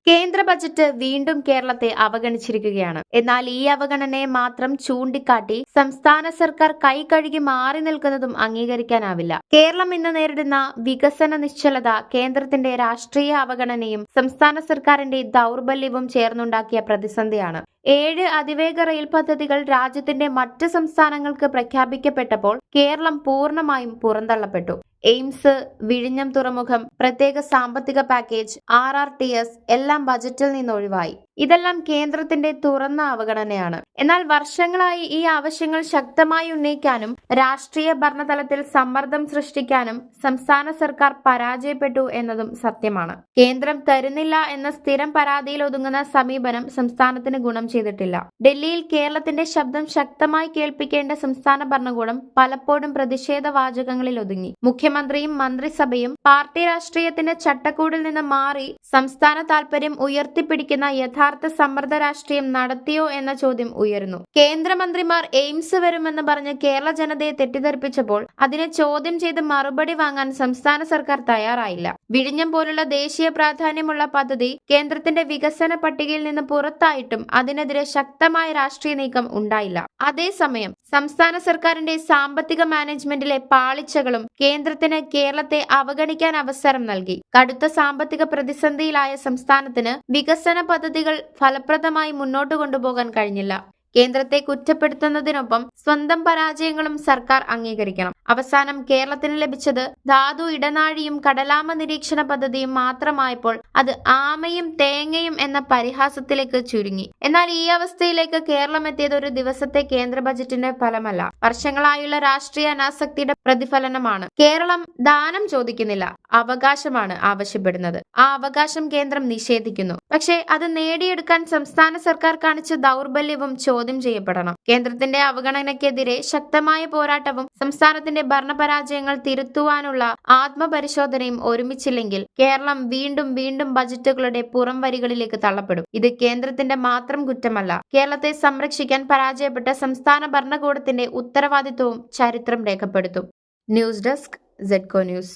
കേന്ദ്ര ബജറ്റ് വീണ്ടും കേരളത്തെ അവഗണിച്ചിരിക്കുകയാണ്. എന്നാൽ ഈ അവഗണനയെ മാത്രം ചൂണ്ടിക്കാട്ടി സംസ്ഥാന സർക്കാർ കൈകഴുകി മാറി നിൽക്കുന്നതും അംഗീകരിക്കാനാവില്ല. കേരളം ഇന്ന് നേരിടുന്ന വികസന നിശ്ചലത കേന്ദ്രത്തിന്റെ രാഷ്ട്രീയ അവഗണനയും സംസ്ഥാന സർക്കാരിന്റെ ദൗർബല്യവും ചേർന്നുണ്ടാക്കിയ പ്രതിസന്ധിയാണ്. 7 അതിവേഗ റെയിൽ പദ്ധതികൾ രാജ്യത്തിന്റെ മറ്റ് സംസ്ഥാനങ്ങൾക്ക് പ്രഖ്യാപിക്കപ്പെട്ടപ്പോൾ കേരളം പൂർണ്ണമായും പുറന്തള്ളപ്പെട്ടു. എയിംസ്, വിഴിഞ്ഞം തുറമുഖം, പ്രത്യേക സാമ്പത്തിക പാക്കേജ്, RRTS എല്ലാം ബജറ്റിൽ നിന്ന് ഒഴിവായി. ഇതെല്ലാം കേന്ദ്രത്തിന്റെ തുറന്ന അവഗണനയാണ്. എന്നാൽ വർഷങ്ങളായി ഈ ആവശ്യങ്ങൾ ശക്തമായി ഉന്നയിക്കാനും രാഷ്ട്രീയ ഭരണതലത്തിൽ സമ്മർദ്ദം സൃഷ്ടിക്കാനും സംസ്ഥാന സർക്കാർ പരാജയപ്പെട്ടു എന്നതും സത്യമാണ്. കേന്ദ്രം തരുന്നില്ല എന്ന സ്ഥിരം പരാതിയിൽ ഒതുങ്ങുന്ന സമീപനം സംസ്ഥാനത്തിന് ഗുണം ചെയ്തിട്ടില്ല. ഡൽഹിയിൽ കേരളത്തിന്റെ ശബ്ദം ശക്തമായി കേൾപ്പിക്കേണ്ട സംസ്ഥാന ഭരണകൂടം പലപ്പോഴും പ്രതിഷേധ വാചകങ്ങളിൽ ഒതുങ്ങി. മുഖ്യമന്ത്രിയും മന്ത്രിസഭയും പാർട്ടി രാഷ്ട്രീയത്തിന്റെ ചട്ടക്കൂടിൽ നിന്ന് മാറി സംസ്ഥാന താൽപര്യം ഉയർത്തിപ്പിടിക്കുന്ന യഥാർത്ഥ സമ്മർദ്ദ രാഷ്ട്രീയം നടത്തിയോ എന്ന ചോദ്യം ഉയരുന്നു. കേന്ദ്രമന്ത്രിമാർ എയിംസ് വരുമെന്ന് പറഞ്ഞ് കേരള ജനതയെ തെറ്റിദ്ധരിപ്പിച്ചപ്പോൾ അതിനെ ചോദ്യം ചെയ്ത് മറുപടി വാങ്ങാൻ സംസ്ഥാന സർക്കാർ തയ്യാറായില്ല. വിഴിഞ്ഞം പോലുള്ള ദേശീയ പ്രാധാന്യമുള്ള പദ്ധതി കേന്ദ്രത്തിന്റെ വികസന പട്ടികയിൽ നിന്ന് പുറത്തായിട്ടും അതിനെതിരെ ശക്തമായ രാഷ്ട്രീയ നീക്കം ഉണ്ടായില്ല. അതേസമയം സംസ്ഥാന സർക്കാരിന്റെ സാമ്പത്തിക മാനേജ്മെന്റിലെ പാളിച്ചകളും കേന്ദ്രത്തിന് കേരളത്തെ അവഗണിക്കാൻ അവസരം നൽകി. കടുത്ത സാമ്പത്തിക പ്രതിസന്ധിയിലായ സംസ്ഥാനത്തിന് വികസന പദ്ധതികൾ ഫലപ്രദമായി മുന്നോട്ട് കൊണ്ടുപോകാൻ കഴിഞ്ഞില്ല. കേന്ദ്രത്തെ കുറ്റപ്പെടുത്തുന്നതിനൊപ്പം സ്വന്തം പരാജയങ്ങളും സർക്കാർ അംഗീകരിക്കണം. അവസാനം കേരളത്തിന് ലഭിച്ചത് ധാതു ഇടനാഴിയും കടലാമ നിരീക്ഷണ പദ്ധതിയും മാത്രമായപ്പോൾ അത് ആമയും തേങ്ങയും എന്ന പരിഹാസത്തിലേക്ക് ചുരുങ്ങി. എന്നാൽ ഈ അവസ്ഥയിലേക്ക് കേരളം എത്തിയത് ഒരു ദിവസത്തെ കേന്ദ്ര ബജറ്റിന്റെ ഫലമല്ല, വർഷങ്ങളായുള്ള രാഷ്ട്രീയ അനാസക്തിയുടെ പ്രതിഫലനമാണ്. കേരളം ദാനം ചോദിക്കുന്നില്ല, അവകാശമാണ് ആവശ്യപ്പെടുന്നത്. ആ അവകാശം കേന്ദ്രം നിഷേധിക്കുന്നു. പക്ഷേ അത് നേടിയെടുക്കാൻ സംസ്ഥാന സർക്കാർ കാണിച്ച ദൗർബല്യവും ചോദ്യം ചെയ്യപ്പെടണം. കേന്ദ്രത്തിന്റെ അവഗണനയ്ക്കെതിരെ ശക്തമായ പോരാട്ടവും സംസ്ഥാനത്തിന്റെ ഭരണപരാജയങ്ങൾ തിരുത്തുവാനുള്ള ആത്മപരിശോധനയും ഒരുമിച്ചില്ലെങ്കിൽ കേരളം വീണ്ടും വീണ്ടും ബജറ്റുകളുടെ പുറം വരികളിലേക്ക് തള്ളപ്പെടും. ഇത് കേന്ദ്രത്തിന്റെ മാത്രം കുറ്റമല്ല, കേരളത്തെ സംരക്ഷിക്കാൻ പരാജയപ്പെട്ട സംസ്ഥാന ഭരണകൂടത്തിന്റെ ഉത്തരവാദിത്വവും ചരിത്രം രേഖപ്പെടുത്തും. News desk ZECO news.